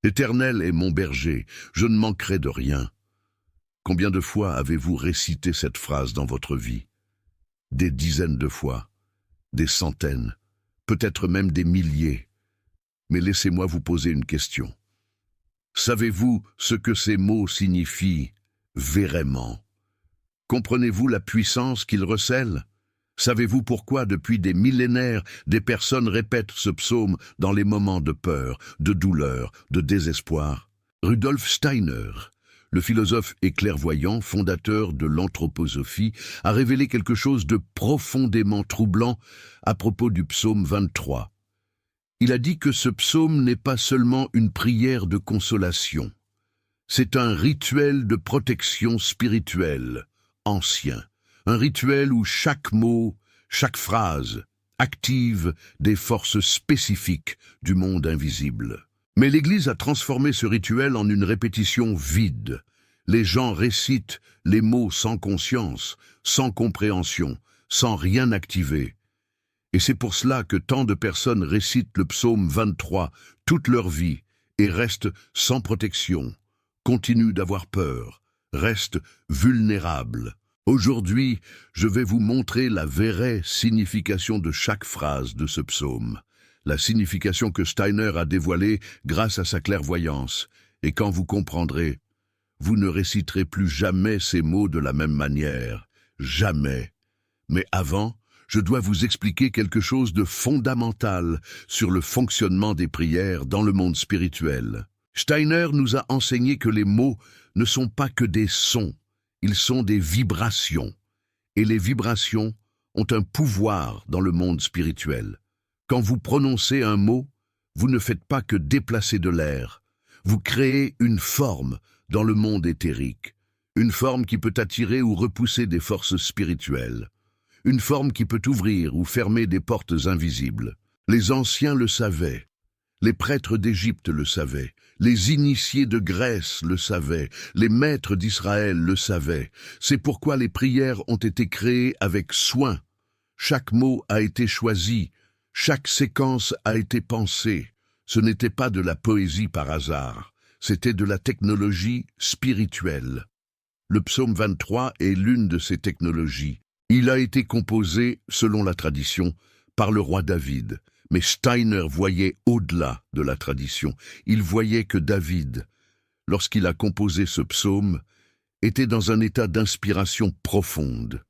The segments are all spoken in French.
L'Éternel est mon berger, je ne manquerai de rien. Combien de fois avez-vous récité cette phrase dans votre vie? Des dizaines de fois, des centaines, peut-être même des milliers. Mais laissez-moi vous poser une question. Savez-vous ce que ces mots signifient vraiment? Comprenez-vous la puissance qu'ils recèlent? Savez-vous pourquoi, depuis des millénaires, des personnes répètent ce psaume dans les moments de peur, de douleur, de désespoir? Rudolf Steiner, le philosophe et clairvoyant, fondateur de l'anthroposophie, a révélé quelque chose de profondément troublant à propos du psaume 23. Il a dit que ce psaume n'est pas seulement une prière de consolation, c'est un rituel de protection spirituelle, ancien. Un rituel où chaque mot, chaque phrase active des forces spécifiques du monde invisible. Mais l'Église a transformé ce rituel en une répétition vide. Les gens récitent les mots sans conscience, sans compréhension, sans rien activer. Et c'est pour cela que tant de personnes récitent le psaume 23 toute leur vie et restent sans protection, continuent d'avoir peur, restent vulnérables. Aujourd'hui, je vais vous montrer la vraie signification de chaque phrase de ce psaume, la signification que Steiner a dévoilée grâce à sa clairvoyance. Et quand vous comprendrez, vous ne réciterez plus jamais ces mots de la même manière, jamais. Mais avant, je dois vous expliquer quelque chose de fondamental sur le fonctionnement des prières dans le monde spirituel. Steiner nous a enseigné que les mots ne sont pas que des sons. Ils sont des vibrations, et les vibrations ont un pouvoir dans le monde spirituel. Quand vous prononcez un mot, vous ne faites pas que déplacer de l'air. Vous créez une forme dans le monde éthérique, une forme qui peut attirer ou repousser des forces spirituelles, une forme qui peut ouvrir ou fermer des portes invisibles. Les anciens le savaient. Les prêtres d'Égypte le savaient, les initiés de Grèce le savaient, les maîtres d'Israël le savaient. C'est pourquoi les prières ont été créées avec soin. Chaque mot a été choisi, chaque séquence a été pensée. Ce n'était pas de la poésie par hasard, c'était de la technologie spirituelle. Le psaume 23 est l'une de ces technologies. Il a été composé, selon la tradition, par le roi David. Mais Steiner voyait au-delà de la tradition. Il voyait que David, lorsqu'il a composé ce psaume, était dans un état d'inspiration profonde.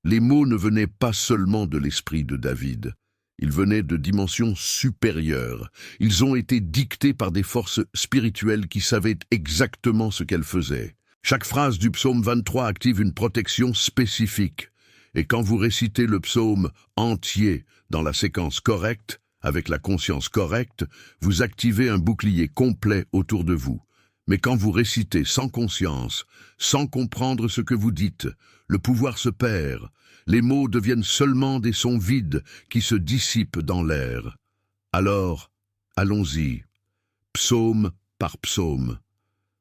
Les mots ne venaient pas seulement de l'esprit de David, ils venaient de dimensions supérieures. Ils ont été dictés par des forces spirituelles qui savaient exactement ce qu'elles faisaient. Chaque phrase du psaume 23 active une protection spécifique. Et quand vous récitez le psaume entier dans la séquence correcte, avec la conscience correcte, vous activez un bouclier complet autour de vous. Mais quand vous récitez sans conscience, sans comprendre ce que vous dites, le pouvoir se perd. Les mots deviennent seulement des sons vides qui se dissipent dans l'air. Alors, allons-y, psaume par psaume,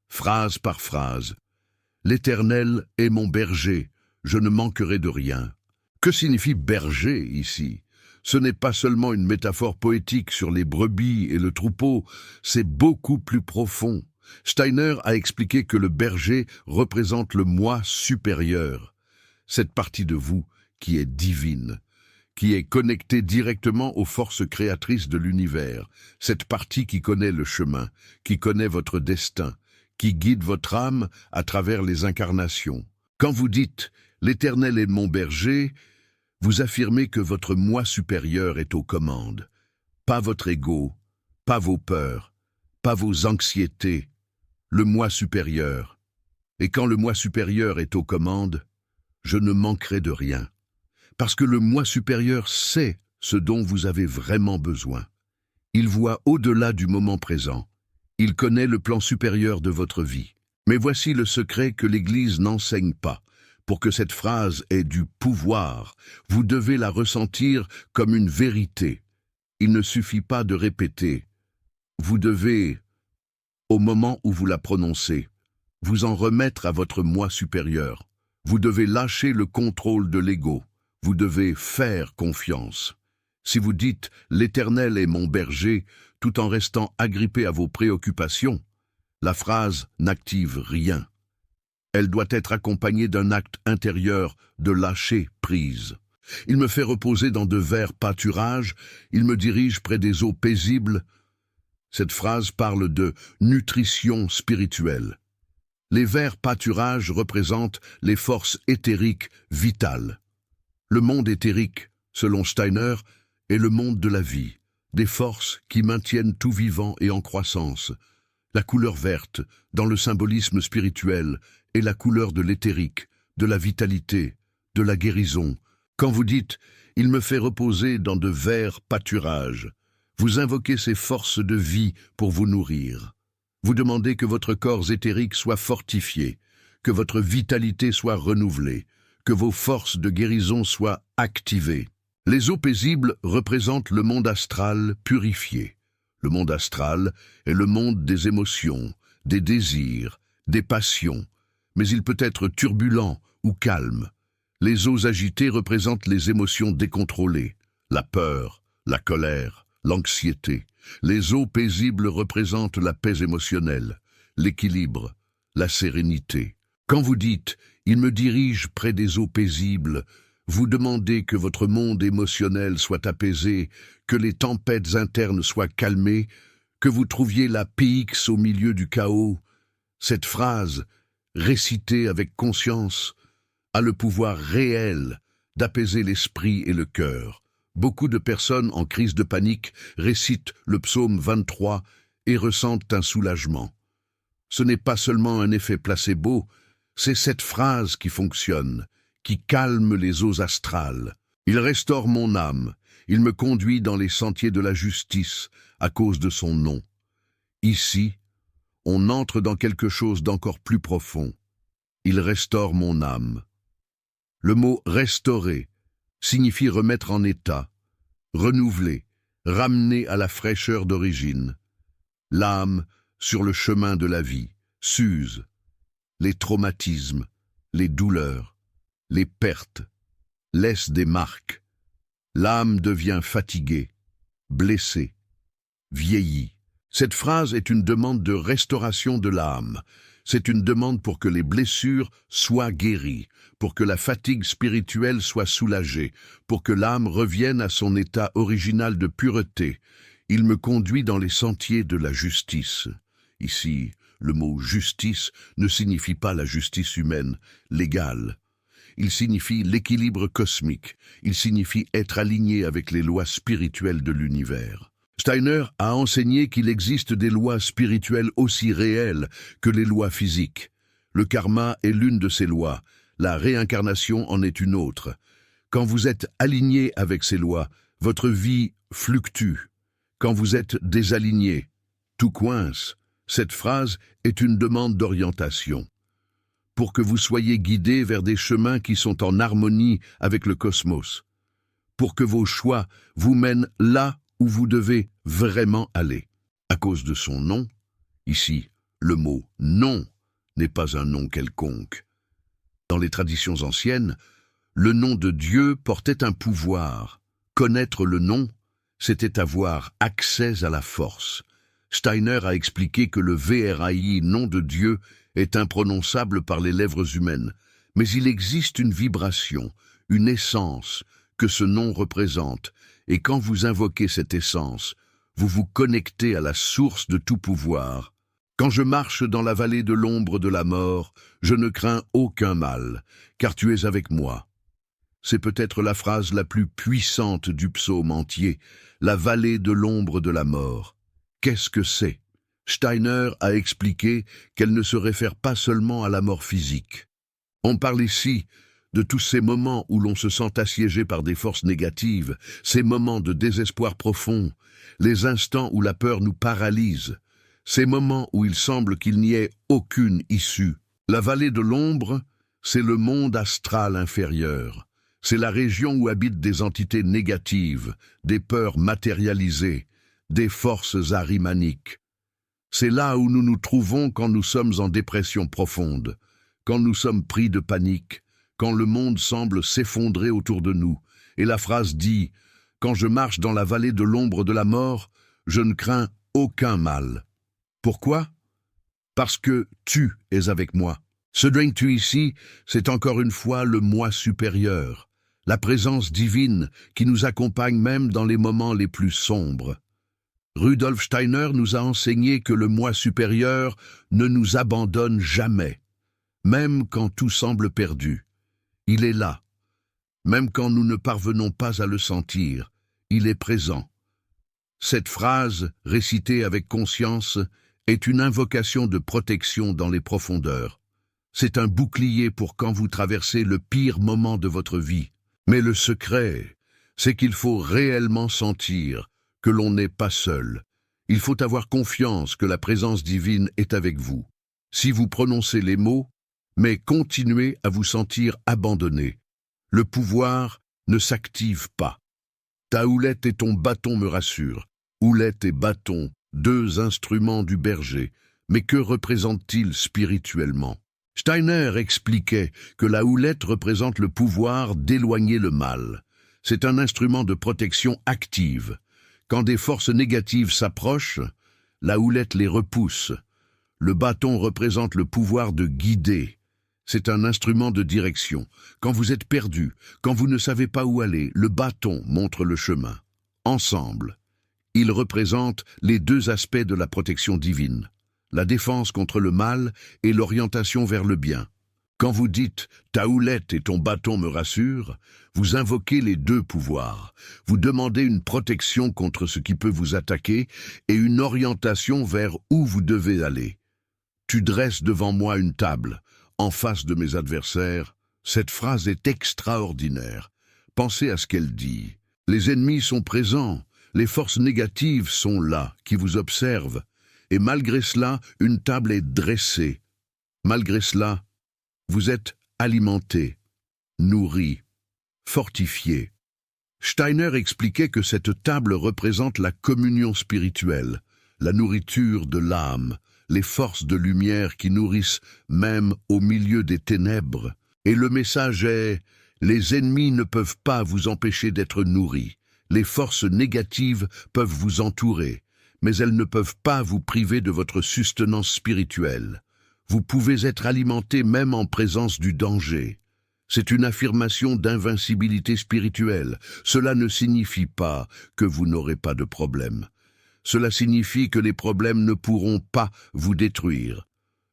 phrase par phrase. L'Éternel est mon berger, je ne manquerai de rien. Que signifie berger ici? Ce n'est pas seulement une métaphore poétique sur les brebis et le troupeau, c'est beaucoup plus profond. Steiner a expliqué que le berger représente le moi supérieur, cette partie de vous qui est divine, qui est connectée directement aux forces créatrices de l'univers, cette partie qui connaît le chemin, qui connaît votre destin, qui guide votre âme à travers les incarnations. Quand vous dites « L'Éternel est mon berger », vous affirmez que votre moi supérieur est aux commandes. Pas votre ego, pas vos peurs, pas vos anxiétés, le moi supérieur. Et quand le moi supérieur est aux commandes, je ne manquerai de rien. Parce que le moi supérieur sait ce dont vous avez vraiment besoin. Il voit au-delà du moment présent. Il connaît le plan supérieur de votre vie. Mais voici le secret que l'Église n'enseigne pas. Pour que cette phrase ait du pouvoir, vous devez la ressentir comme une vérité. Il ne suffit pas de répéter. Vous devez, au moment où vous la prononcez, vous en remettre à votre moi supérieur. Vous devez lâcher le contrôle de l'ego. Vous devez faire confiance. Si vous dites « L'Éternel est mon berger », tout en restant agrippé à vos préoccupations, la phrase n'active rien. Elle doit être accompagnée d'un acte intérieur de lâcher prise. Il me fait reposer dans de verts pâturages, il me dirige près des eaux paisibles. Cette phrase parle de nutrition spirituelle. Les verts pâturages représentent les forces éthériques vitales. Le monde éthérique, selon Steiner, est le monde de la vie, des forces qui maintiennent tout vivant et en croissance. La couleur verte, dans le symbolisme spirituel, est la couleur de l'éthérique, de la vitalité, de la guérison. Quand vous dites « il me fait reposer dans de verts pâturages », vous invoquez ces forces de vie pour vous nourrir. Vous demandez que votre corps éthérique soit fortifié, que votre vitalité soit renouvelée, que vos forces de guérison soient activées. Les eaux paisibles représentent le monde astral purifié. Le monde astral est le monde des émotions, des désirs, des passions, mais il peut être turbulent ou calme. Les eaux agitées représentent les émotions décontrôlées, la peur, la colère, l'anxiété. Les eaux paisibles représentent la paix émotionnelle, l'équilibre, la sérénité. Quand vous dites « il me dirige près des eaux paisibles », vous demandez que votre monde émotionnel soit apaisé, que les tempêtes internes soient calmées, que vous trouviez la paix au milieu du chaos. Cette phrase, récitée avec conscience, a le pouvoir réel d'apaiser l'esprit et le cœur. Beaucoup de personnes en crise de panique récitent le psaume 23 et ressentent un soulagement. Ce n'est pas seulement un effet placebo, c'est cette phrase qui fonctionne, qui calme les eaux astrales. Il restaure mon âme, il me conduit dans les sentiers de la justice à cause de son nom. Ici, on entre dans quelque chose d'encore plus profond. Il restaure mon âme. Le mot « restaurer » signifie remettre en état, renouveler, ramener à la fraîcheur d'origine. L'âme, sur le chemin de la vie, s'use. Les traumatismes, les douleurs, les pertes, laissent des marques. L'âme devient fatiguée, blessée, vieillie. Cette phrase est une demande de restauration de l'âme. C'est une demande pour que les blessures soient guéries, pour que la fatigue spirituelle soit soulagée, pour que l'âme revienne à son état original de pureté. Il me conduit dans les sentiers de la justice. Ici, le mot « justice » ne signifie pas la justice humaine, légale. Il signifie l'équilibre cosmique. Il signifie être aligné avec les lois spirituelles de l'univers. Steiner a enseigné qu'il existe des lois spirituelles aussi réelles que les lois physiques. Le karma est l'une de ces lois, la réincarnation en est une autre. Quand vous êtes aligné avec ces lois, votre vie fluctue. Quand vous êtes désaligné, tout coince. Cette phrase est une demande d'orientation. Pour que vous soyez guidé vers des chemins qui sont en harmonie avec le cosmos. Pour que vos choix vous mènent là où vous devez vraiment aller. À cause de son nom, ici, le mot « nom » n'est pas un nom quelconque. Dans les traditions anciennes, le nom de Dieu portait un pouvoir. Connaître le nom, c'était avoir accès à la force. Steiner a expliqué que le VRAI, nom de Dieu, est imprononçable par les lèvres humaines, mais il existe une vibration, une essence que ce nom représente, et quand vous invoquez cette essence, vous vous connectez à la source de tout pouvoir. Quand je marche dans la vallée de l'ombre de la mort, je ne crains aucun mal, car tu es avec moi. C'est peut-être la phrase la plus puissante du psaume entier, la vallée de l'ombre de la mort. Qu'est-ce que c'est? Steiner a expliqué qu'elle ne se réfère pas seulement à la mort physique. On parle ici de tous ces moments où l'on se sent assiégé par des forces négatives, ces moments de désespoir profond, les instants où la peur nous paralyse, ces moments où il semble qu'il n'y ait aucune issue. La vallée de l'ombre, c'est le monde astral inférieur. C'est la région où habitent des entités négatives, des peurs matérialisées, des forces arimaniques. C'est là où nous nous trouvons quand nous sommes en dépression profonde, quand nous sommes pris de panique, quand le monde semble s'effondrer autour de nous. Et la phrase dit « Quand je marche dans la vallée de l'ombre de la mort, Je ne crains aucun mal. Pourquoi? Parce que tu es avec moi. Ce drink-tu ici, c'est encore une fois le moi supérieur, la présence divine qui nous accompagne même dans les moments les plus sombres. Rudolf Steiner nous a enseigné que le moi supérieur ne nous abandonne jamais, même quand tout semble perdu. Il est là. Même quand nous ne parvenons pas à le sentir, il est présent. Cette phrase, récitée avec conscience, est une invocation de protection dans les profondeurs. C'est un bouclier pour quand vous traversez le pire moment de votre vie. Mais le secret, c'est qu'il faut réellement sentir que l'on n'est pas seul. Il faut avoir confiance que la présence divine est avec vous. Si vous prononcez les mots, mais continuez à vous sentir abandonné, le pouvoir ne s'active pas. Ta houlette et ton bâton me rassurent. Houlette et bâton, deux instruments du berger, mais que représentent-ils spirituellement? Steiner expliquait que la houlette représente le pouvoir d'éloigner le mal. C'est un instrument de protection active. Quand des forces négatives s'approchent, la houlette les repousse. Le bâton représente le pouvoir de guider. C'est un instrument de direction. Quand vous êtes perdu, quand vous ne savez pas où aller, le bâton montre le chemin. Ensemble, ils représentent les deux aspects de la protection divine, la défense contre le mal et l'orientation vers le bien. Quand vous dites « ta houlette et ton bâton me rassurent », vous invoquez les deux pouvoirs. Vous demandez une protection contre ce qui peut vous attaquer et une orientation vers où vous devez aller. Tu dresses devant moi une table, en face de mes adversaires. Cette phrase est extraordinaire. Pensez à ce qu'elle dit. Les ennemis sont présents, les forces négatives sont là, qui vous observent. Et malgré cela, une table est dressée. Malgré cela, vous êtes alimenté, nourri, fortifié. Steiner expliquait que cette table représente la communion spirituelle, la nourriture de l'âme, les forces de lumière qui nourrissent même au milieu des ténèbres. Et le message est « Les ennemis ne peuvent pas vous empêcher d'être nourris. Les forces négatives peuvent vous entourer, mais elles ne peuvent pas vous priver de votre sustenance spirituelle. Vous pouvez être alimenté même en présence du danger. C'est une affirmation d'invincibilité spirituelle. Cela ne signifie pas que vous n'aurez pas de problème. Cela signifie que les problèmes ne pourront pas vous détruire.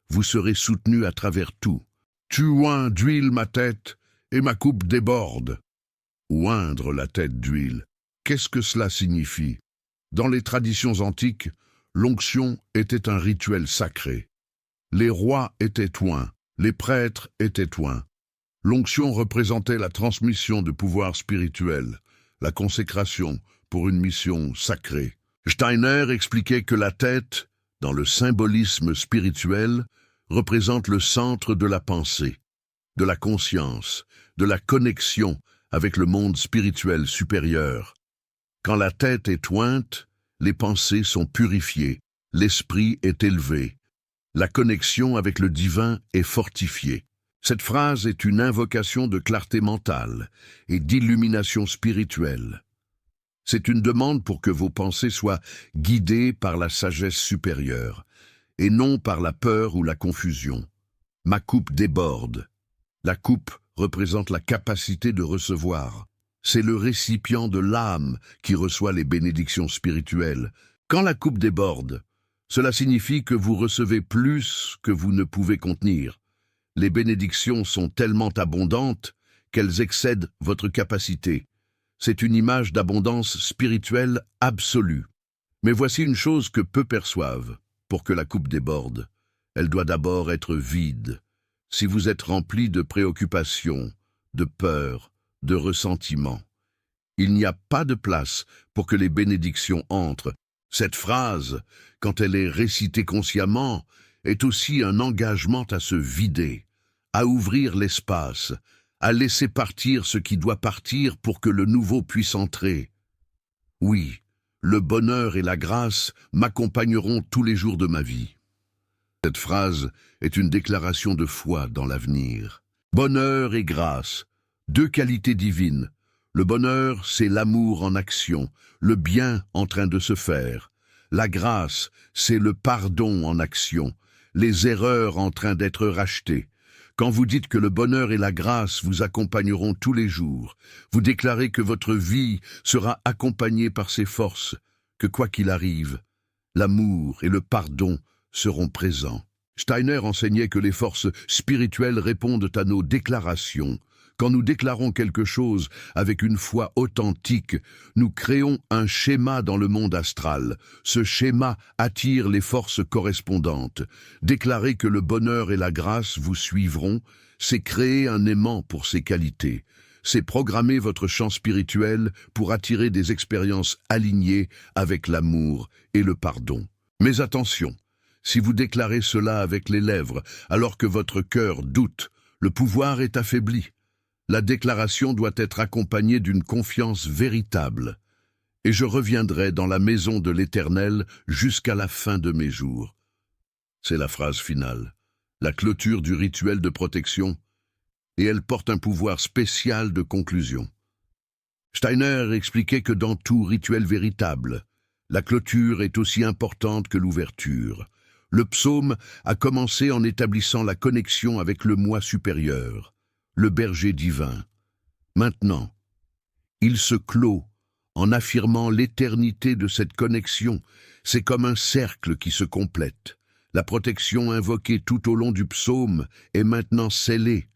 Vous serez soutenu à travers tout. Tu oins d'huile ma tête et ma coupe déborde. Oindre la tête d'huile, qu'est-ce que cela signifie? Dans les traditions antiques, l'onction était un rituel sacré. Les rois étaient oints, les prêtres étaient oints. L'onction représentait la transmission de pouvoirs spirituels, la consécration pour une mission sacrée. Steiner expliquait que la tête, dans le symbolisme spirituel, représente le centre de la pensée, de la conscience, de la connexion avec le monde spirituel supérieur. Quand la tête est ointe, les pensées sont purifiées, l'esprit est élevé, la connexion avec le divin est fortifiée. Cette phrase est une invocation de clarté mentale et d'illumination spirituelle. C'est une demande pour que vos pensées soient guidées par la sagesse supérieure, et non par la peur ou la confusion. Ma coupe déborde. La coupe représente la capacité de recevoir. C'est le récipient de l'âme qui reçoit les bénédictions spirituelles. Quand la coupe déborde, cela signifie que vous recevez plus que vous ne pouvez contenir. Les bénédictions sont tellement abondantes qu'elles excèdent votre capacité. C'est une image d'abondance spirituelle absolue. Mais voici une chose que peu perçoivent. Pour que la coupe déborde, elle doit d'abord être vide. Si vous êtes rempli de préoccupations, de peur, de ressentiment, il n'y a pas de place pour que les bénédictions entrent. Cette phrase, quand elle est récitée consciemment, est aussi un engagement à se vider, à ouvrir l'espace, à laisser partir ce qui doit partir pour que le nouveau puisse entrer. Oui, le bonheur et la grâce m'accompagneront tous les jours de ma vie. Cette phrase est une déclaration de foi dans l'avenir. Bonheur et grâce, deux qualités divines. Le bonheur, c'est l'amour en action, le bien en train de se faire. La grâce, c'est le pardon en action, les erreurs en train d'être rachetées. Quand vous dites que le bonheur et la grâce vous accompagneront tous les jours, vous déclarez que votre vie sera accompagnée par ces forces, que quoi qu'il arrive, l'amour et le pardon seront présents. Steiner enseignait que les forces spirituelles répondent à nos déclarations. Quand nous déclarons quelque chose avec une foi authentique, nous créons un schéma dans le monde astral. Ce schéma attire les forces correspondantes. Déclarer que le bonheur et la grâce vous suivront, c'est créer un aimant pour ces qualités. C'est programmer votre champ spirituel pour attirer des expériences alignées avec l'amour et le pardon. Mais attention, si vous déclarez cela avec les lèvres, alors que votre cœur doute, le pouvoir est affaibli. La déclaration doit être accompagnée d'une confiance véritable. Et je reviendrai dans la maison de l'Éternel jusqu'à la fin de mes jours. C'est la phrase finale, la clôture du rituel de protection, et elle porte un pouvoir spécial de conclusion. Steiner expliquait que dans tout rituel véritable, la clôture est aussi importante que l'ouverture. Le psaume a commencé en établissant la connexion avec le moi supérieur, le berger divin. Maintenant, il se clôt en affirmant l'éternité de cette connexion. C'est comme un cercle qui se complète. La protection invoquée tout au long du psaume est maintenant scellée.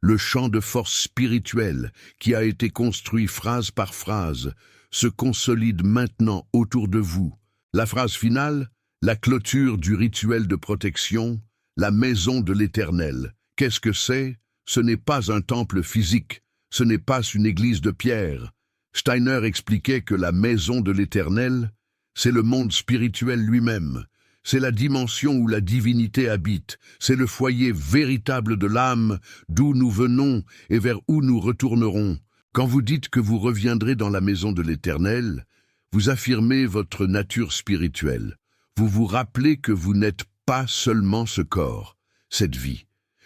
Le champ de force spirituelle, qui a été construit phrase par phrase, se consolide maintenant autour de vous. La phrase finale, la clôture du rituel de protection, la maison de l'Éternel. Qu'est-ce que c'est? Ce n'est pas un temple physique, ce n'est pas une église de pierre. Steiner expliquait que la maison de l'Éternel, c'est le monde spirituel lui-même. C'est la dimension où la divinité habite, c'est le foyer véritable de l'âme, d'où nous venons et vers où nous retournerons. Quand vous dites que vous reviendrez dans la maison de l'Éternel, vous affirmez votre nature spirituelle. Vous vous rappelez que vous n'êtes pas seulement ce corps, cette vie.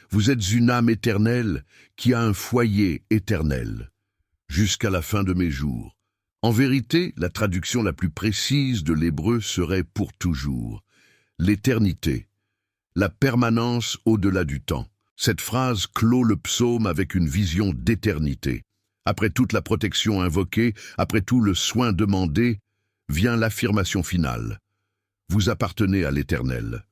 Vous êtes une âme éternelle qui a un foyer éternel, jusqu'à la fin de mes jours. En vérité, la traduction la plus précise de l'hébreu serait « pour toujours ». L'éternité, la permanence au-delà du temps. Cette phrase clôt le psaume avec une vision d'éternité. Après toute la protection invoquée, après tout le soin demandé, vient l'affirmation finale. Vous appartenez à l'Éternel.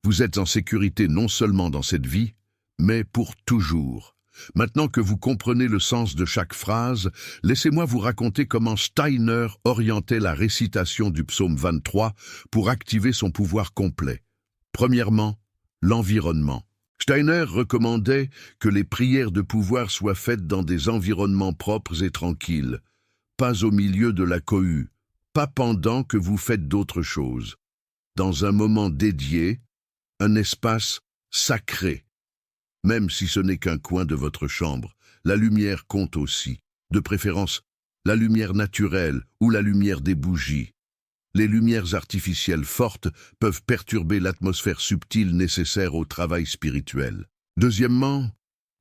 Vous êtes en sécurité non seulement dans cette vie, mais pour toujours. Maintenant que vous comprenez le sens de chaque phrase, laissez-moi vous raconter comment Steiner orientait la récitation du psaume 23 pour activer son pouvoir complet. Premièrement, l'environnement. Steiner recommandait que les prières de pouvoir soient faites dans des environnements propres et tranquilles, pas au milieu de la cohue, pas pendant que vous faites d'autres choses. Dans un moment dédié, un espace sacré. Même si ce n'est qu'un coin de votre chambre, la lumière compte aussi, de préférence la lumière naturelle ou la lumière des bougies. Les lumières artificielles fortes peuvent perturber l'atmosphère subtile nécessaire au travail spirituel. Deuxièmement,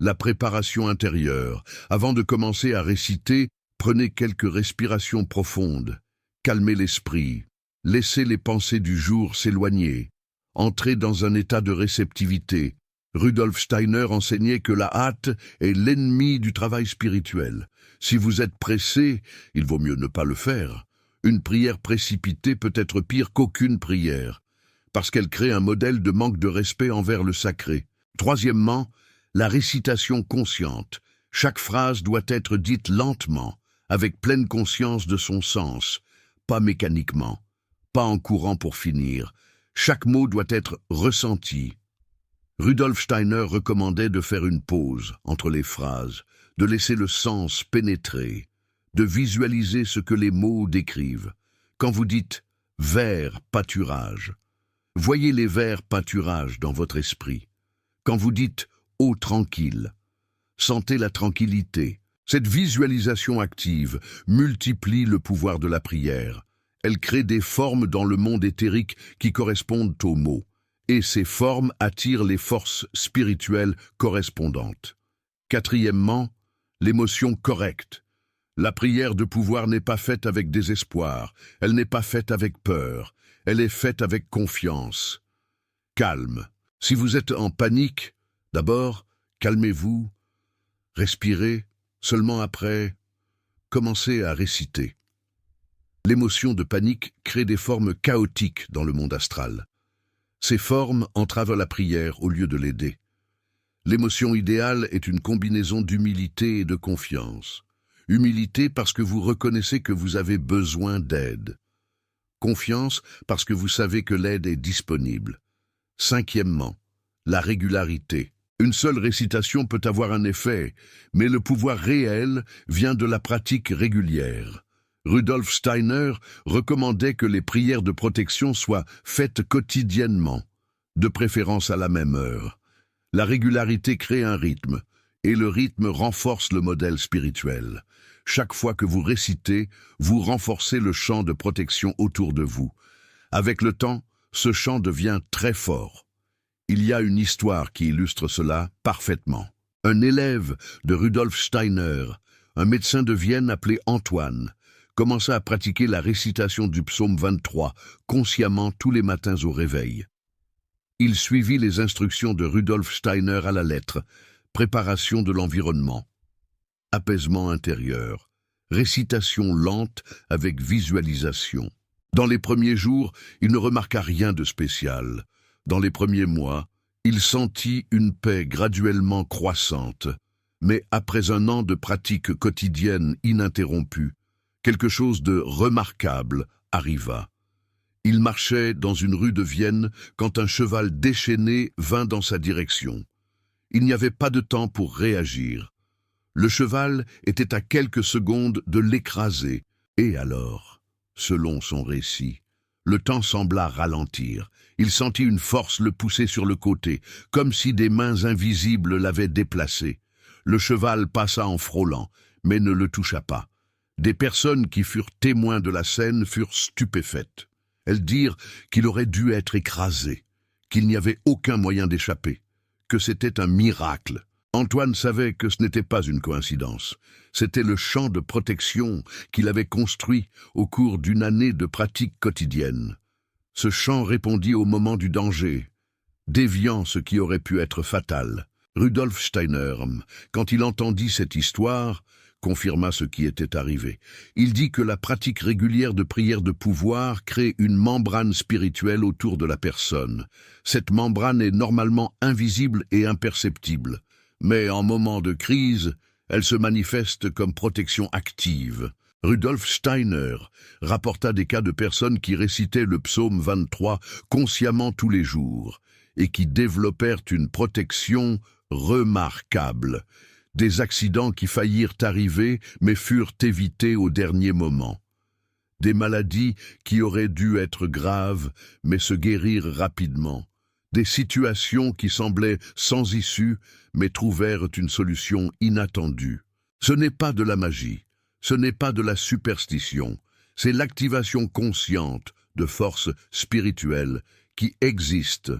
la préparation intérieure. Avant de commencer à réciter, prenez quelques respirations profondes. Calmez l'esprit. Laissez les pensées du jour s'éloigner. Entrez dans un état de réceptivité. Rudolf Steiner enseignait que la hâte est l'ennemi du travail spirituel. Si vous êtes pressé, il vaut mieux ne pas le faire. Une prière précipitée peut être pire qu'aucune prière, parce qu'elle crée un modèle de manque de respect envers le sacré. Troisièmement, la récitation consciente. Chaque phrase doit être dite lentement, avec pleine conscience de son sens, pas mécaniquement, pas en courant pour finir. Chaque mot doit être ressenti. Rudolf Steiner recommandait de faire une pause entre les phrases, de laisser le sens pénétrer, de visualiser ce que les mots décrivent. Quand vous dites « vert pâturage », voyez les verts pâturages dans votre esprit. Quand vous dites « eau tranquille », sentez la tranquillité. Cette visualisation active multiplie le pouvoir de la prière. Elle crée des formes dans le monde éthérique qui correspondent aux mots. Et ces formes attirent les forces spirituelles correspondantes. Quatrièmement, l'émotion correcte. La prière de pouvoir n'est pas faite avec désespoir, elle n'est pas faite avec peur, elle est faite avec confiance. Calme. Si vous êtes en panique, d'abord, calmez-vous, respirez, seulement après, commencez à réciter. L'émotion de panique crée des formes chaotiques dans le monde astral. Ces formes entravent la prière au lieu de l'aider. L'émotion idéale est une combinaison d'humilité et de confiance. Humilité parce que vous reconnaissez que vous avez besoin d'aide. Confiance parce que vous savez que l'aide est disponible. Cinquièmement, la régularité. Une seule récitation peut avoir un effet, mais le pouvoir réel vient de la pratique régulière. Rudolf Steiner recommandait que les prières de protection soient faites quotidiennement, de préférence à la même heure. La régularité crée un rythme, et le rythme renforce le modèle spirituel. Chaque fois que vous récitez, vous renforcez le champ de protection autour de vous. Avec le temps, ce champ devient très fort. Il y a une histoire qui illustre cela parfaitement. Un élève de Rudolf Steiner, un médecin de Vienne appelé Antoine, commença à pratiquer la récitation du psaume 23 consciemment tous les matins au réveil. Il suivit les instructions de Rudolf Steiner à la lettre, préparation de l'environnement, apaisement intérieur, récitation lente avec visualisation. Dans les premiers jours, il ne remarqua rien de spécial. Dans les premiers mois, il sentit une paix graduellement croissante. Mais après un an de pratique quotidienne ininterrompue, quelque chose de remarquable arriva. Il marchait dans une rue de Vienne quand un cheval déchaîné vint dans sa direction. Il n'y avait pas de temps pour réagir. Le cheval était à quelques secondes de l'écraser. Et alors, selon son récit, le temps sembla ralentir. Il sentit une force le pousser sur le côté, comme si des mains invisibles l'avaient déplacé. Le cheval passa en frôlant, mais ne le toucha pas. Des personnes qui furent témoins de la scène furent stupéfaites. Elles dirent qu'il aurait dû être écrasé, qu'il n'y avait aucun moyen d'échapper, que c'était un miracle. Antoine savait que ce n'était pas une coïncidence. C'était le champ de protection qu'il avait construit au cours d'une année de pratique quotidienne. Ce champ répondit au moment du danger, déviant ce qui aurait pu être fatal. Rudolf Steiner, quand il entendit cette histoire, confirma ce qui était arrivé. Il dit que la pratique régulière de prière de pouvoir crée une membrane spirituelle autour de la personne. Cette membrane est normalement invisible et imperceptible, mais en moment de crise, elle se manifeste comme protection active. Rudolf Steiner rapporta des cas de personnes qui récitaient le psaume 23 consciemment tous les jours et qui développèrent une protection remarquable. Des accidents qui faillirent arriver mais furent évités au dernier moment. Des maladies qui auraient dû être graves mais se guérirent rapidement. Des situations qui semblaient sans issue mais trouvèrent une solution inattendue. Ce n'est pas de la magie, ce n'est pas de la superstition, c'est l'activation consciente de forces spirituelles qui existent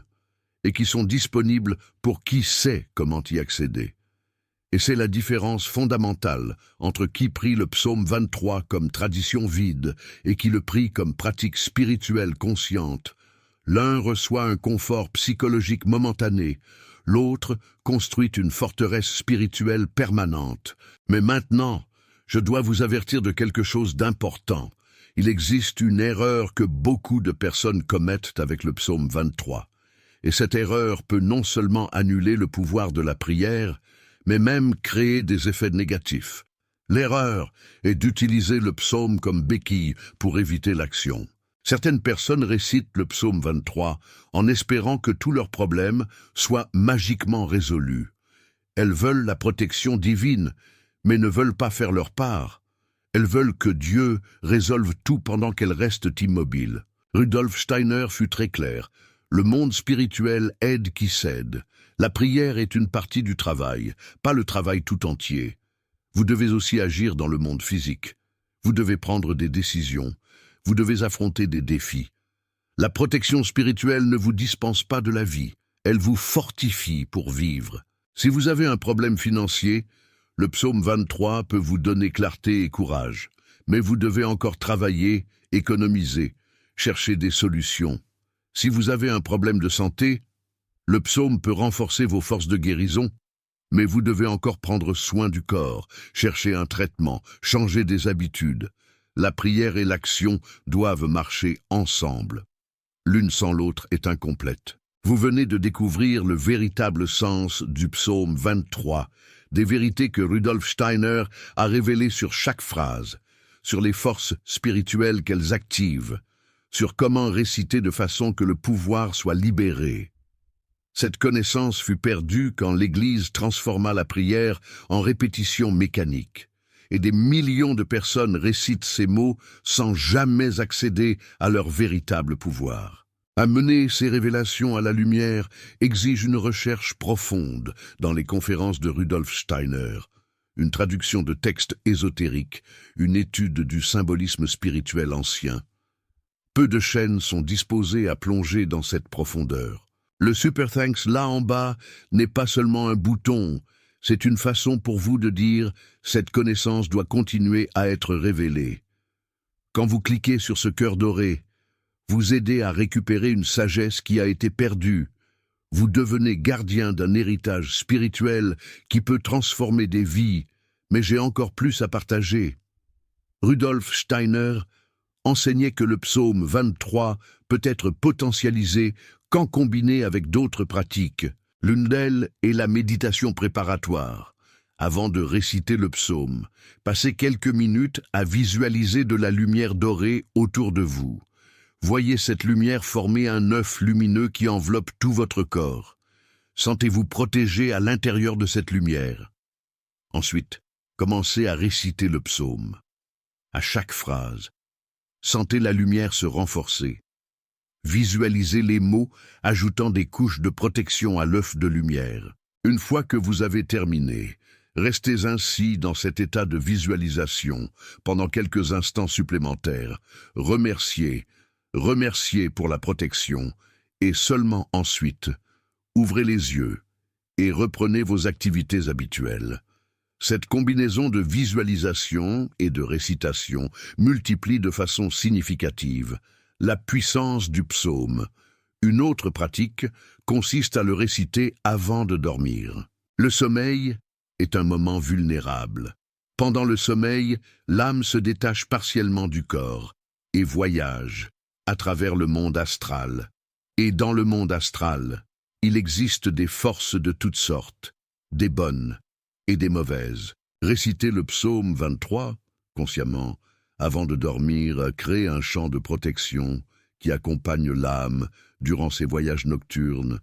et qui sont disponibles pour qui sait comment y accéder. Et c'est la différence fondamentale entre qui prie le psaume 23 comme tradition vide et qui le prie comme pratique spirituelle consciente. L'un reçoit un confort psychologique momentané, l'autre construit une forteresse spirituelle permanente. Mais maintenant, je dois vous avertir de quelque chose d'important. Il existe une erreur que beaucoup de personnes commettent avec le psaume 23. Et cette erreur peut non seulement annuler le pouvoir de la prière, mais même créer des effets négatifs. L'erreur est d'utiliser le psaume comme béquille pour éviter l'action. Certaines personnes récitent le psaume 23 en espérant que tous leurs problèmes soient magiquement résolus. Elles veulent la protection divine, mais ne veulent pas faire leur part. Elles veulent que Dieu résolve tout pendant qu'elles restent immobiles. Rudolf Steiner fut très clair. Le monde spirituel aide qui cède. La prière est une partie du travail, pas le travail tout entier. Vous devez aussi agir dans le monde physique. Vous devez prendre des décisions. Vous devez affronter des défis. La protection spirituelle ne vous dispense pas de la vie. Elle vous fortifie pour vivre. Si vous avez un problème financier, le psaume 23 peut vous donner clarté et courage. Mais vous devez encore travailler, économiser, cherchez des solutions. Si vous avez un problème de santé, le psaume peut renforcer vos forces de guérison, mais vous devez encore prendre soin du corps, chercher un traitement, changer des habitudes. La prière et l'action doivent marcher ensemble. L'une sans l'autre est incomplète. Vous venez de découvrir le véritable sens du psaume 23, des vérités que Rudolf Steiner a révélées sur chaque phrase, sur les forces spirituelles qu'elles activent, sur comment réciter de façon que le pouvoir soit libéré. Cette connaissance fut perdue quand l'Église transforma la prière en répétition mécanique, et des millions de personnes récitent ces mots sans jamais accéder à leur véritable pouvoir. Amener ces révélations à la lumière exige une recherche profonde dans les conférences de Rudolf Steiner, une traduction de textes ésotériques, une étude du symbolisme spirituel ancien. Peu de chaînes sont disposées à plonger dans cette profondeur. Le Super Thanks là en bas n'est pas seulement un bouton, c'est une façon pour vous de dire « cette connaissance doit continuer à être révélée ». Quand vous cliquez sur ce cœur doré, vous aidez à récupérer une sagesse qui a été perdue. Vous devenez gardien d'un héritage spirituel qui peut transformer des vies, mais j'ai encore plus à partager. Rudolf Steiner enseignait que le psaume 23 peut être potentialisé quand combiné avec d'autres pratiques. L'une d'elles est la méditation préparatoire. Avant de réciter le psaume, passez quelques minutes à visualiser de la lumière dorée autour de vous. Voyez cette lumière former un œuf lumineux qui enveloppe tout votre corps. Sentez-vous protégé à l'intérieur de cette lumière. Ensuite, commencez à réciter le psaume. À chaque phrase, sentez la lumière se renforcer. Visualisez les mots ajoutant des couches de protection à l'œuf de lumière. Une fois que vous avez terminé, restez ainsi dans cet état de visualisation pendant quelques instants supplémentaires. Remerciez pour la protection et seulement ensuite, ouvrez les yeux et reprenez vos activités habituelles. Cette combinaison de visualisation et de récitation multiplie de façon significative la puissance du psaume. Une autre pratique consiste à le réciter avant de dormir. Le sommeil est un moment vulnérable. Pendant le sommeil, l'âme se détache partiellement du corps et voyage à travers le monde astral. Et dans le monde astral, il existe des forces de toutes sortes, des bonnes et des mauvaises. Réciter le psaume 23, consciemment, avant de dormir, crée un champ de protection qui accompagne l'âme durant ses voyages nocturnes.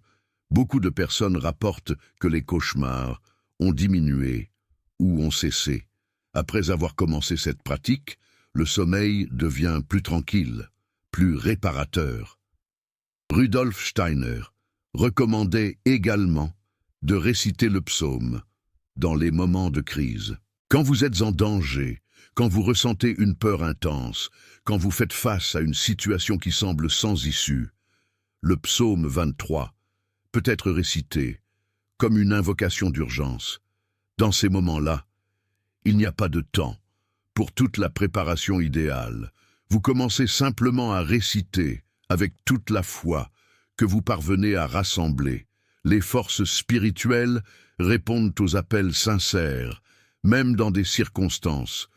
Beaucoup de personnes rapportent que les cauchemars ont diminué ou ont cessé. Après avoir commencé cette pratique, le sommeil devient plus tranquille, plus réparateur. Rudolf Steiner recommandait également de réciter le psaume dans les moments de crise. Quand vous êtes en danger, quand vous ressentez une peur intense, quand vous faites face à une situation qui semble sans issue, le psaume 23 peut être récité comme une invocation d'urgence. Dans ces moments-là, il n'y a pas de temps pour toute la préparation idéale. Vous commencez simplement à réciter avec toute la foi que vous parvenez à rassembler. Les forces spirituelles répondent aux appels sincères, même dans des circonstances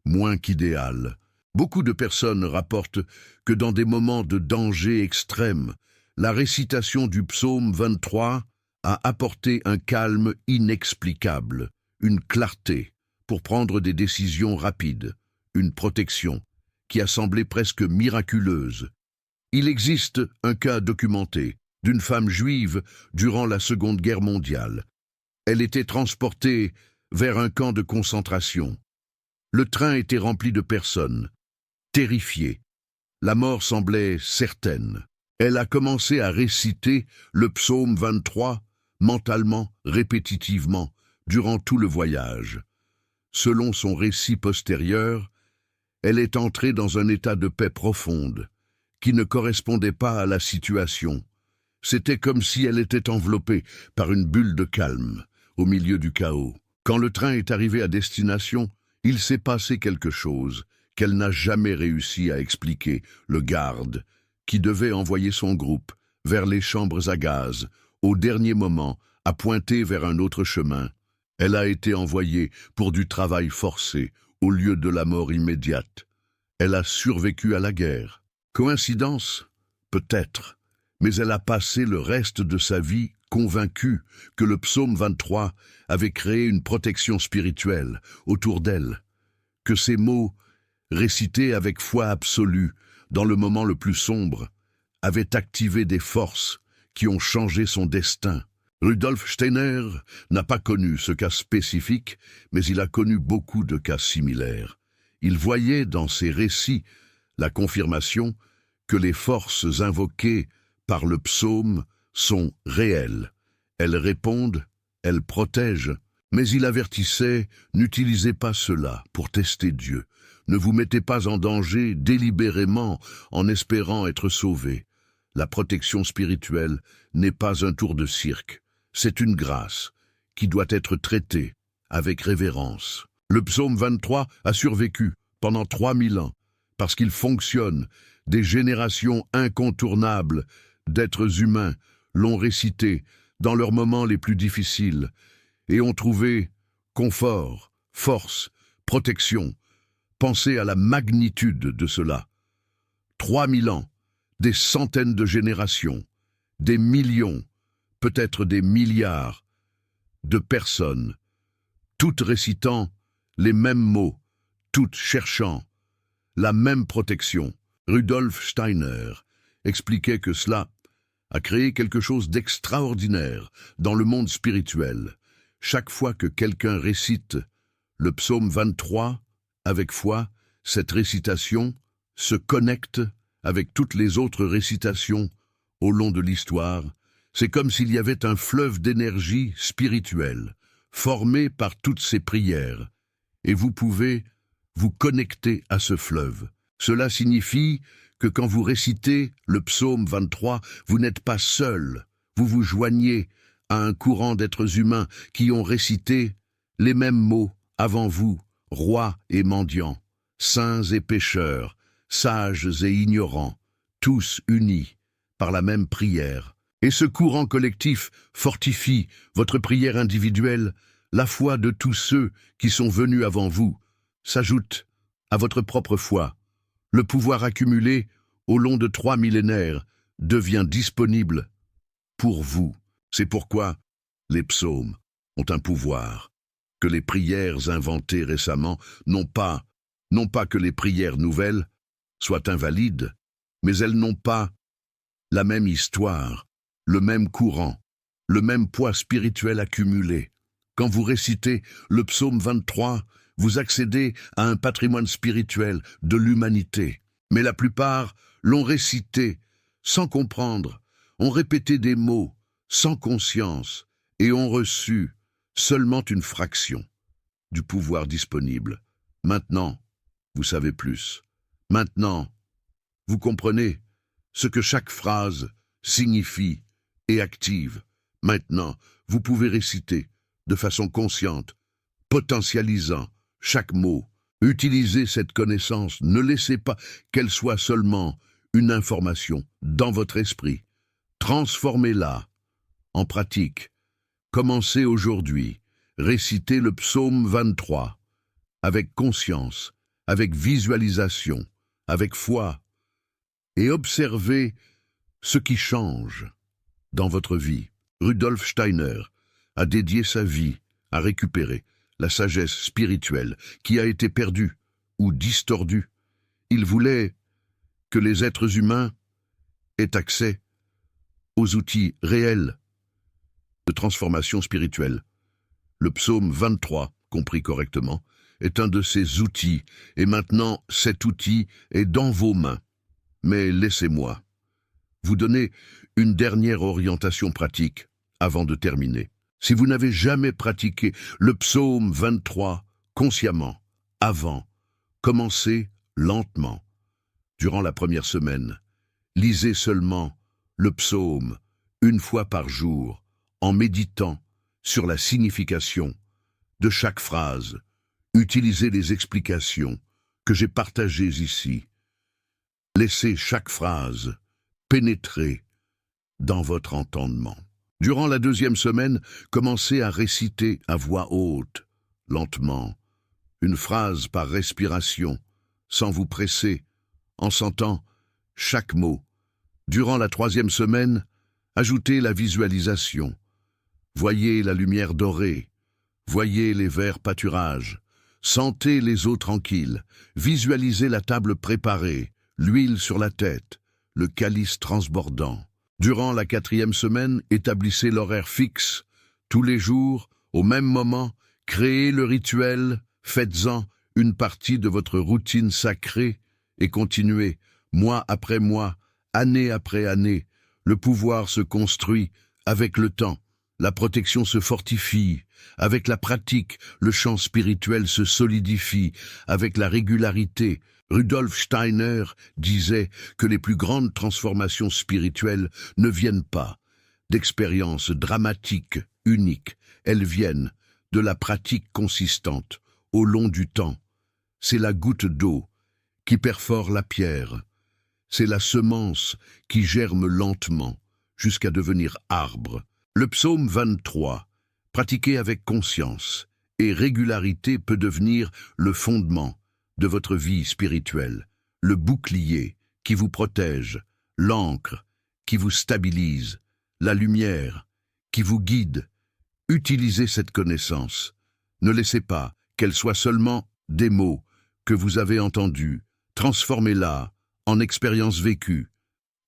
moins qu'idéales. Beaucoup de personnes rapportent que dans des moments de danger extrême, la récitation du psaume 23 a apporté un calme inexplicable, une clarté pour prendre des décisions rapides, une protection qui a semblé presque miraculeuse. Il existe un cas documenté d'une femme juive durant la Seconde Guerre mondiale. Elle était transportée vers un camp de concentration. Le train était rempli de personnes, terrifiées. La mort semblait certaine. Elle a commencé à réciter le psaume 23 mentalement, répétitivement, durant tout le voyage. Selon son récit postérieur, elle est entrée dans un état de paix profonde, qui ne correspondait pas à la situation. C'était comme si elle était enveloppée par une bulle de calme, au milieu du chaos. Quand le train est arrivé à destination, il s'est passé quelque chose qu'elle n'a jamais réussi à expliquer, le garde, qui devait envoyer son groupe vers les chambres à gaz, au dernier moment, a pointé vers un autre chemin. Elle a été envoyée pour du travail forcé, au lieu de la mort immédiate. Elle a survécu à la guerre. Coïncidence? Peut-être. Mais elle a passé le reste de sa vie convaincue que le psaume 23 avait créé une protection spirituelle autour d'elle, que ces mots, récités avec foi absolue, dans le moment le plus sombre, avaient activé des forces qui ont changé son destin. Rudolf Steiner n'a pas connu ce cas spécifique, mais il a connu beaucoup de cas similaires. Il voyait dans ses récits la confirmation que les forces invoquées par le psaume sont réelles. Elles répondent, elles protègent, mais il avertissait, n'utilisez pas cela pour tester Dieu. Ne vous mettez pas en danger délibérément en espérant être sauvé. La protection spirituelle n'est pas un tour de cirque. C'est une grâce qui doit être traitée avec révérence. Le psaume 23 a survécu pendant 3000 ans parce qu'il fonctionne. Des générations incontournables d'êtres humains l'ont récité dans leurs moments les plus difficiles et ont trouvé confort, force, protection. Pensez à la magnitude de cela. 3000 ans, des centaines de générations, des millions, peut-être des milliards de personnes, toutes récitant les mêmes mots, toutes cherchant la même protection. Rudolf Steiner expliquait que cela a créé quelque chose d'extraordinaire dans le monde spirituel. Chaque fois que quelqu'un récite le psaume 23 avec foi, cette récitation se connecte avec toutes les autres récitations au long de l'histoire. C'est comme s'il y avait un fleuve d'énergie spirituelle formé par toutes ces prières, et vous pouvez vous connecter à ce fleuve. Cela signifie que quand vous récitez le psaume 23, vous n'êtes pas seul, vous vous joignez à un courant d'êtres humains qui ont récité les mêmes mots avant vous, rois et mendiants, saints et pécheurs, sages et ignorants, tous unis par la même prière. Et ce courant collectif fortifie votre prière individuelle. La foi de tous ceux qui sont venus avant vous s'ajoute à votre propre foi. Le pouvoir accumulé au long de 3 millénaires devient disponible pour vous. C'est pourquoi les psaumes ont un pouvoir que les prières inventées récemment non pas que les prières nouvelles soient invalides, mais elles n'ont pas la même histoire, le même courant, le même poids spirituel accumulé. Quand vous récitez le psaume 23, vous accédez à un patrimoine spirituel de l'humanité. Mais la plupart l'ont récité sans comprendre, ont répété des mots sans conscience et ont reçu seulement une fraction du pouvoir disponible. Maintenant, vous savez plus. Maintenant, vous comprenez ce que chaque phrase signifie et active. Maintenant, vous pouvez réciter de façon consciente, potentialisant chaque mot. Utilisez cette connaissance, ne laissez pas qu'elle soit seulement une information dans votre esprit. Transformez-la en pratique. Commencez aujourd'hui, récitez le psaume 23 avec conscience, avec visualisation, avec foi, et observez ce qui change dans votre vie. Rudolf Steiner a dédié sa vie à récupérer la sagesse spirituelle qui a été perdue ou distordue. Il voulait que les êtres humains aient accès aux outils réels de transformation spirituelle. Le psaume 23, compris correctement, est un de ces outils, et maintenant cet outil est dans vos mains. Mais laissez-moi vous donner une dernière orientation pratique avant de terminer. Si vous n'avez jamais pratiqué le psaume 23 consciemment, avant, commencez lentement. Durant la première semaine, lisez seulement le psaume une fois par jour, en méditant sur la signification de chaque phrase. Utilisez les explications que j'ai partagées ici. Laissez chaque phrase pénétrer dans votre entendement. Durant la 2e semaine, commencez à réciter à voix haute, lentement, une phrase par respiration, sans vous presser, en sentant chaque mot. Durant la 3e semaine, ajoutez la visualisation. Voyez la lumière dorée, voyez les verts pâturages, sentez les eaux tranquilles, visualisez la table préparée, l'huile sur la tête, le calice transbordant. Durant la 4e semaine, établissez l'horaire fixe. Tous les jours, au même moment, créez le rituel, faites-en une partie de votre routine sacrée et continuez, mois après mois, année après année. Le pouvoir se construit avec le temps. La protection se fortifie. Avec la pratique, le champ spirituel se solidifie. Avec la régularité, Rudolf Steiner disait que les plus grandes transformations spirituelles ne viennent pas d'expériences dramatiques, uniques. Elles viennent de la pratique consistante, au long du temps. C'est la goutte d'eau qui perfore la pierre. C'est la semence qui germe lentement jusqu'à devenir arbre. Le psaume 23, pratiqué avec conscience et régularité, peut devenir le fondement de votre vie spirituelle, le bouclier qui vous protège, l'encre qui vous stabilise, la lumière qui vous guide. Utilisez cette connaissance. Ne laissez pas qu'elle soit seulement des mots que vous avez entendus. Transformez-la en expérience vécue.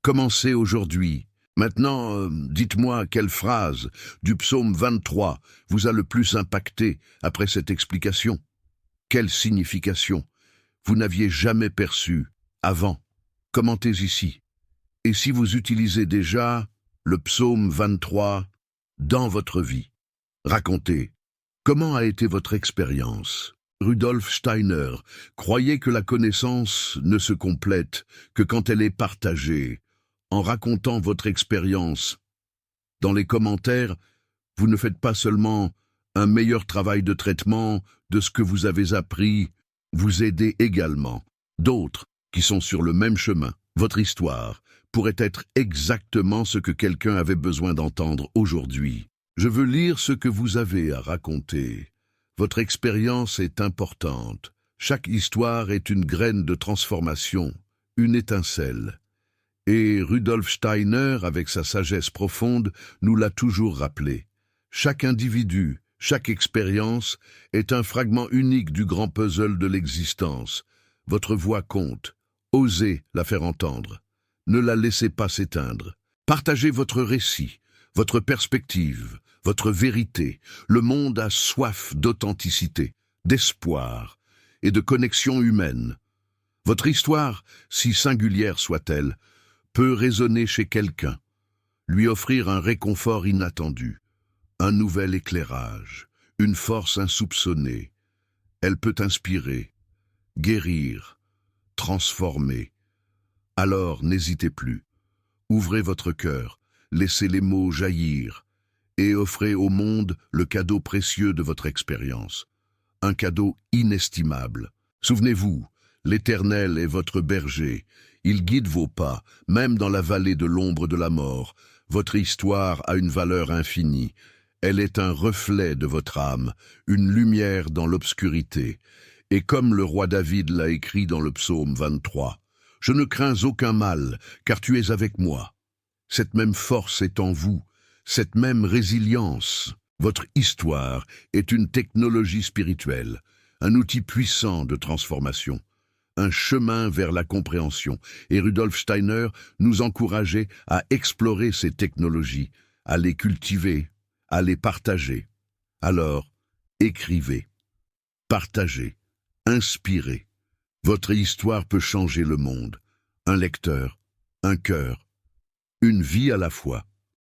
Commencez aujourd'hui. Maintenant, dites-moi quelle phrase du psaume 23 vous a le plus impacté après cette explication. Quelle signification vous n'aviez jamais perçue avant? Commentez ici. Et si vous utilisez déjà le psaume 23 dans votre vie, racontez. Comment a été votre expérience? Rudolf Steiner croyait que la connaissance ne se complète que quand elle est partagée. En racontant votre expérience dans les commentaires, vous ne faites pas seulement un meilleur travail de traitement de ce que vous avez appris, vous aidez également d'autres qui sont sur le même chemin. Votre histoire pourrait être exactement ce que quelqu'un avait besoin d'entendre aujourd'hui. Je veux lire ce que vous avez à raconter. Votre expérience est importante. Chaque histoire est une graine de transformation, une étincelle. Et Rudolf Steiner, avec sa sagesse profonde, nous l'a toujours rappelé. Chaque individu, chaque expérience est un fragment unique du grand puzzle de l'existence. Votre voix compte. Osez la faire entendre. Ne la laissez pas s'éteindre. Partagez votre récit, votre perspective, votre vérité. Le monde a soif d'authenticité, d'espoir et de connexion humaine. Votre histoire, si singulière soit-elle, peut résonner chez quelqu'un, lui offrir un réconfort inattendu, un nouvel éclairage, une force insoupçonnée. Elle peut inspirer, guérir, transformer. Alors n'hésitez plus. Ouvrez votre cœur, laissez les mots jaillir et offrez au monde le cadeau précieux de votre expérience. Un cadeau inestimable. Souvenez-vous, l'Éternel est votre berger. Il guide vos pas, même dans la vallée de l'ombre de la mort. Votre histoire a une valeur infinie. Elle est un reflet de votre âme, une lumière dans l'obscurité. Et comme le roi David l'a écrit dans le psaume 23, « Je ne crains aucun mal, car tu es avec moi. » Cette même force est en vous, cette même résilience. Votre histoire est une technologie spirituelle, un outil puissant de transformation, un chemin vers la compréhension. Et Rudolf Steiner nous encourageait à explorer ces technologies, à les cultiver, à les partager. Alors, écrivez, partagez, inspirez. Votre histoire peut changer le monde. Un lecteur, un cœur, une vie à la fois.